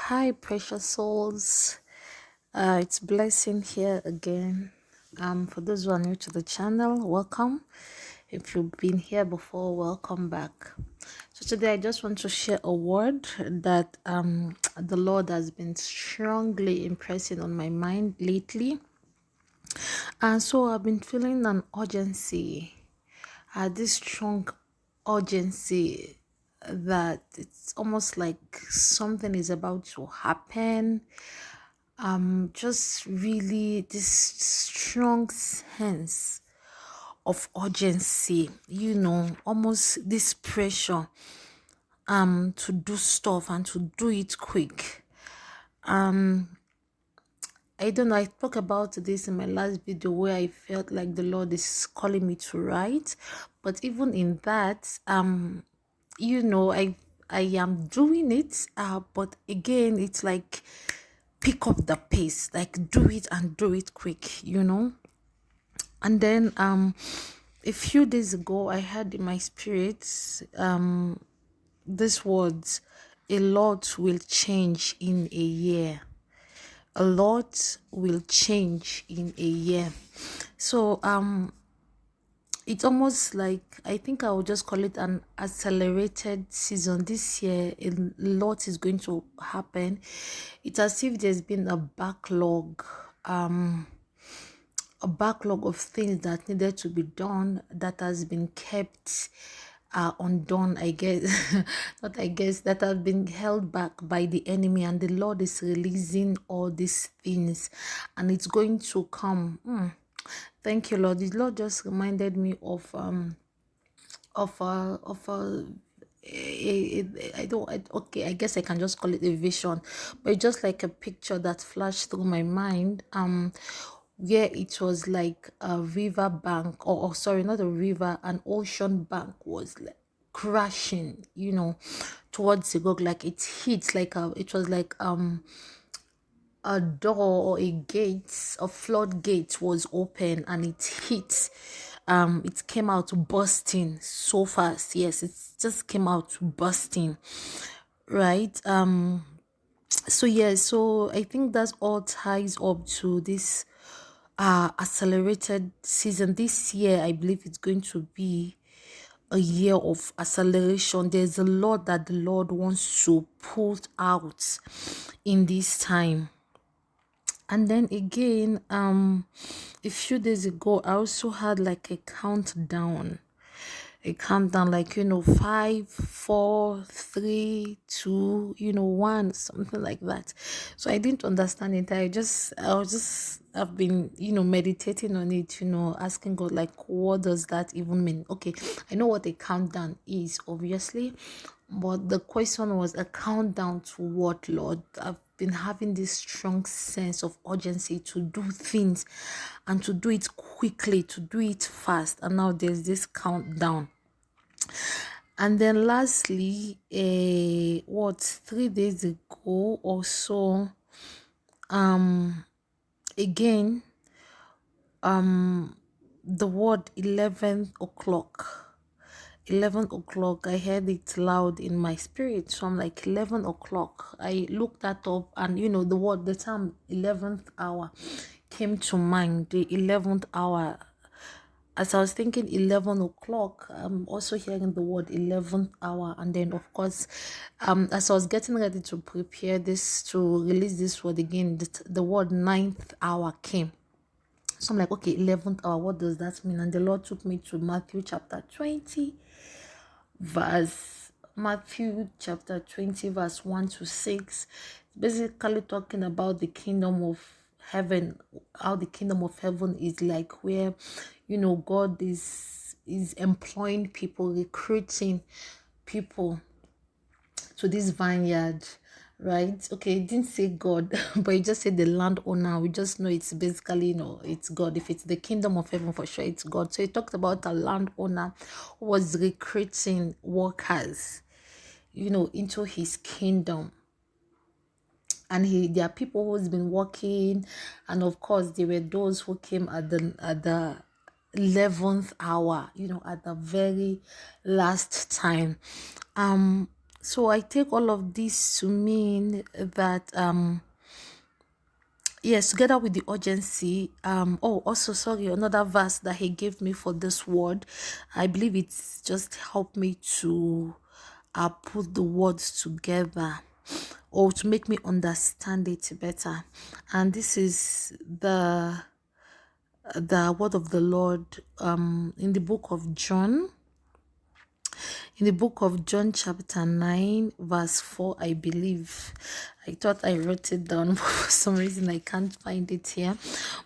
Hi, precious souls. It's Blessing here again. For those who are new to the channel, welcome. If you've been here before, welcome back. So today I just want to share a word that the Lord has been strongly impressing on my mind lately. And so I've been feeling an urgency, this strong urgency that it's almost like something is about to happen. Just really this strong sense of urgency, almost this pressure to do stuff and to do it quick. I don't know, I spoke about this in my last video where I felt like the Lord is calling me to write, but even in that, I am doing it, but again, it's like pick up the pace, like do it and do it quick. And then a few days ago I had in my spirit these words: a lot will change in a year. A lot will change in a year. So it's almost like, I think I would just call it an accelerated season. This year a lot is going to happen. It's as if there's been a backlog of things that needed to be done that has been kept undone, I guess. Not I guess, that have been held back by the enemy, and the Lord is releasing all these things, and it's going to come. Thank you, Lord. The Lord just reminded me of I don't okay, I guess I can just call it a vision, but it's just like a picture that flashed through my mind, where it was like a river bank, or sorry, not a river, an ocean bank was like crashing, towards the rock. Like it was like a door or a gate, a floodgate was open, and it came out bursting so fast. Yes, it just came out bursting, right? So I think that's all ties up to this accelerated season. This year I believe it's going to be a year of acceleration. There's a lot that the Lord wants to pull out in this time. And then again, a few days ago I also had like a countdown, like 5, 4, 3, 2, 1, something like that. So I didn't understand it. I've been meditating on it, asking God, like, what does that even mean? Okay, I know what a countdown is, obviously, but the question was, a countdown to what, Lord? I've been having this strong sense of urgency to do things and to do it quickly, to do it fast, and now there's this countdown. And then lastly, 3 days ago or so, again, the word 11 o'clock. 11 o'clock, I heard it loud in my spirit. So I'm like, 11 o'clock. I looked that up, and the term 11th hour came to mind. The 11th hour. As I was thinking 11 o'clock, I'm also hearing the word 11th hour. And then, of course, as I was getting ready to prepare this, to release this word again, the word 9th hour came. So I'm like, okay, 11th hour, what does that mean? And the Lord took me to Matthew chapter 20, verse 1 to 6. Basically talking about the kingdom of heaven, how the kingdom of heaven is like, where God is employing people, recruiting people to this vineyard, right? Okay, it didn't say God, but it just said the landowner. We just know it's basically, it's God. If it's the kingdom of heaven, for sure it's God. So it talked about a landowner who was recruiting workers, into his kingdom. And there are people who's been working, and of course there were those who came at the 11th hour, at the very last time. So I take all of this to mean that yes, together with the urgency, also sorry, another verse that he gave me for this word, I believe it's just helped me to put the words together, or to make me understand it better. And this is the word of the Lord in the book of John. In the book of John, chapter 9, verse 4, I believe. I thought I wrote it down, but for some reason I can't find it here.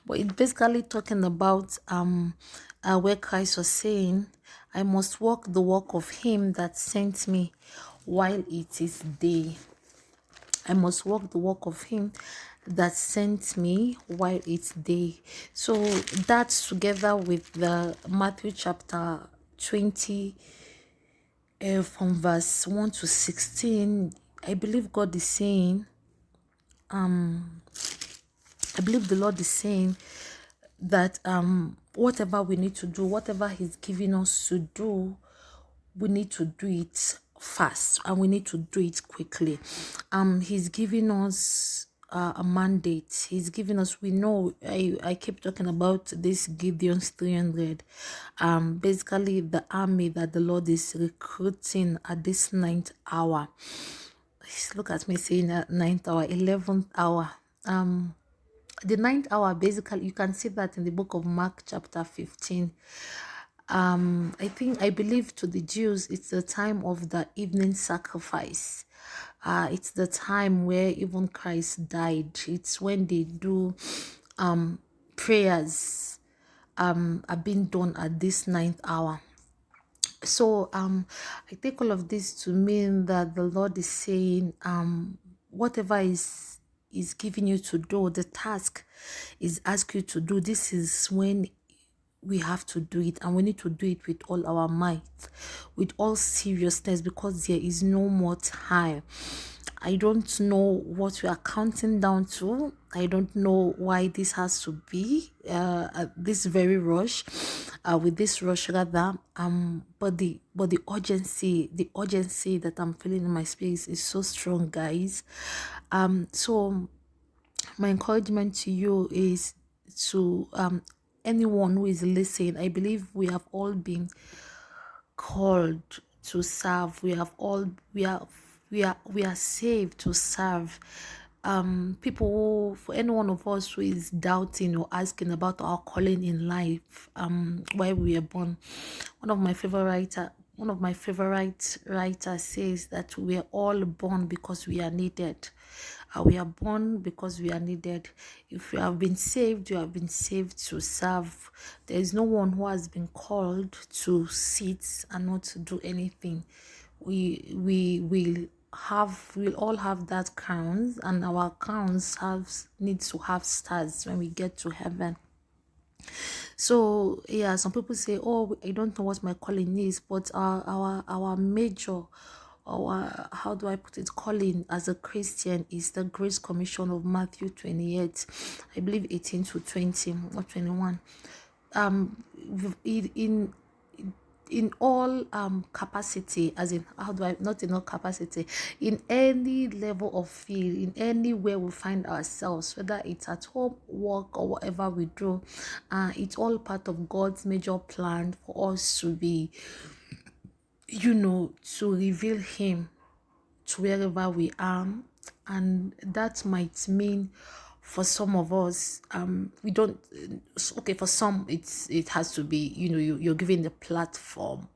But it's basically talking about where Christ was saying, I must walk the walk of him that sent me while it is day. I must walk the walk of him that sent me while it's day. So that's together with the Matthew chapter 20, from verse 1 to 16. I believe God is saying, I believe the Lord is saying that whatever we need to do, whatever he's giving us to do, we need to do it fast, and we need to do it quickly. He's giving us a mandate. He's giving us, we know, I keep talking about this Gideon's 300, basically the army that the Lord is recruiting at this ninth hour. Look at me saying ninth hour, 11th hour. The ninth hour, basically you can see that in the book of Mark chapter 15. I believe to the Jews it's the time of the evening sacrifice. It's the time where even Christ died. It's when they do prayers are being done at this ninth hour. So I take all of this to mean that the Lord is saying whatever is giving you to do, the task is asked you to do, this is when we have to do it, and we need to do it with all our might, with all seriousness, because there is no more time. I don't know what we are counting down to. I don't know why this has to be this very rush, with this rush rather. But the urgency, that I'm feeling in my space is so strong, guys. So my encouragement to you is to anyone who is listening. I believe we have all been called to serve. We are saved to serve. People for any one of us who is doubting or asking about our calling in life, why we are born. One of my favorite writers says that we are all born because we are needed. We are born because we are needed. If you have been saved, you have been saved to serve. There is no one who has been called to sit and not to do anything. We'll all have that crowns, and our crowns needs to have stars when we get to heaven. So yeah, some people say, oh, I don't know what my calling is, but our major, or how do I put it, calling as a Christian is the Grace Commission of Matthew 28, I believe 18 to 20 or 21. In all capacity, as in, how do I, not in all capacity, in any level of field, in anywhere we find ourselves, whether it's at home, work, or whatever we do, it's all part of God's major plan for us to be, to reveal him to wherever we are. And that might mean, for some of us, we don't, okay, for some it has to be, you're given the platform,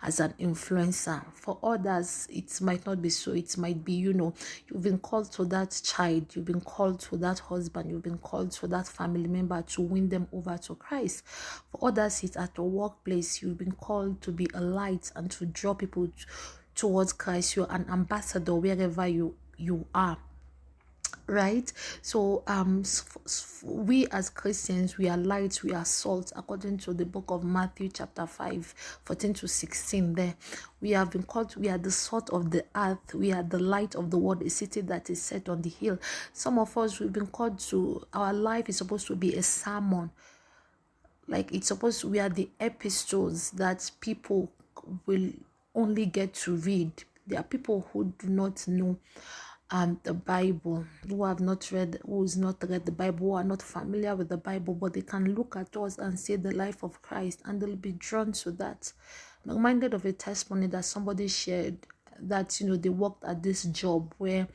as an influencer. For others, it might not be so. It might be, you've been called to that child, you've been called to that husband, you've been called to that family member to win them over to Christ. For others, it's at the workplace, you've been called to be a light and to draw people towards Christ. You're an ambassador wherever you are, right? So we as Christians, we are light, we are salt, according to the book of Matthew chapter 5, 14 to 16. There we have been called, we are the salt of the earth, we are the light of the world, a city that is set on the hill. Some of us, we've been called to, our life is supposed to be a sermon. Like, it's supposed to, we are the epistles that people will only get to read. There are people who do not know the Bible, who's not read the Bible, who are not familiar with the Bible, but they can look at us and see the life of Christ, and they'll be drawn to that. I'm reminded of a testimony that somebody shared, that they worked at this job where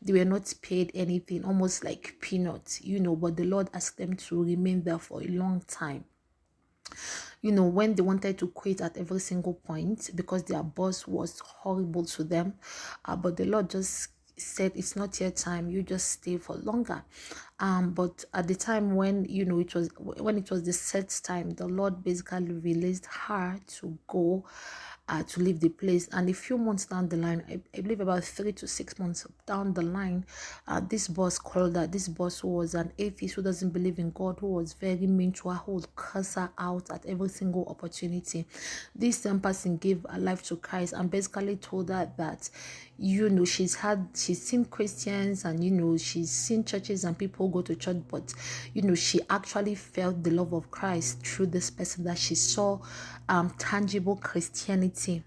they were not paid anything, almost like peanuts, but the Lord asked them to remain there for a long time. When they wanted to quit at every single point because their boss was horrible to them, but the Lord just said, it's not your time, you just stay for longer. But at the time when it was the set time, the Lord basically released her to go, to leave the place. And a few months down the line, I believe about 3 to 6 months down the line, this boss called her. This boss, who was an atheist, who doesn't believe in God, who was very mean to her, who would curse her out at every single opportunity. This same person gave her life to Christ and basically told her that she's seen Christians, and she's seen churches and people go to church, but she actually felt the love of Christ through this person, that she saw tangible Christianity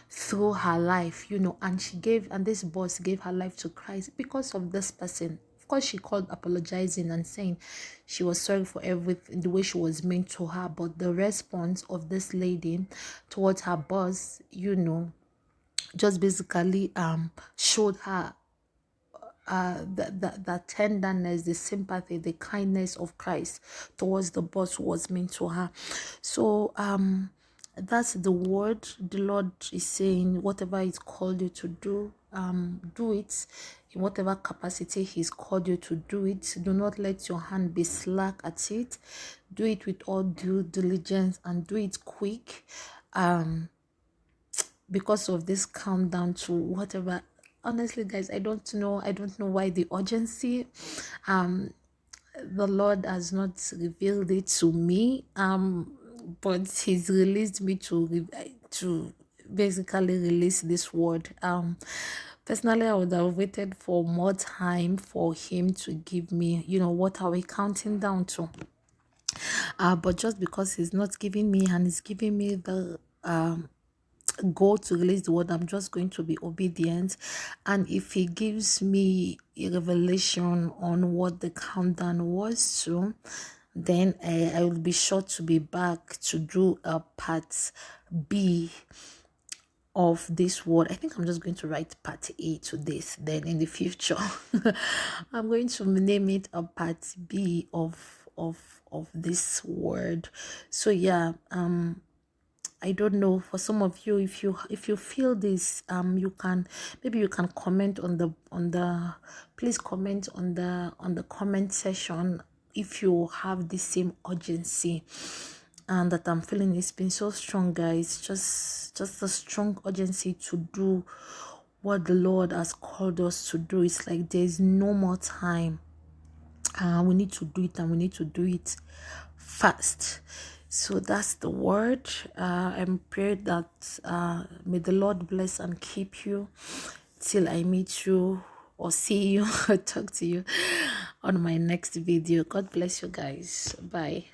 through her life, and this boss gave her life to Christ because of this person. Of course, she called apologizing and saying she was sorry for everything, the way she was mean to her. But the response of this lady towards her boss, just basically showed her the tenderness, the sympathy, the kindness of Christ towards the boss who was mean to her. So that's the word. The Lord is saying, whatever He's called you to do, do it in whatever capacity He's called you to do it. Do not let your hand be slack at it. Do it with all due diligence and do it quick. Because of this countdown to whatever, honestly guys, I don't know why the urgency. The Lord has not revealed it to me, but He's released me to basically release this word. Personally, I would have waited for more time for Him to give me, what are we counting down to. But just because He's not giving me, and He's giving me the go to release the word, I'm just going to be obedient. And if He gives me a revelation on what the countdown was to, then I will be sure to be back to do a part B of this word. I think I'm just going to write part A to this, then in the future I'm going to name it a part B of this word. So yeah, I don't know, for some of you, if you feel this, you can comment on the please comment on the comment section if you have the same urgency and that I'm feeling. It's been so strong, guys, just a strong urgency to do what the Lord has called us to do. It's like there's no more time. We need to do it, and we need to do it fast. So that's the word. I'm praying that may the Lord bless and keep you till I meet you or see you or talk to you on my next video. God bless you guys. Bye.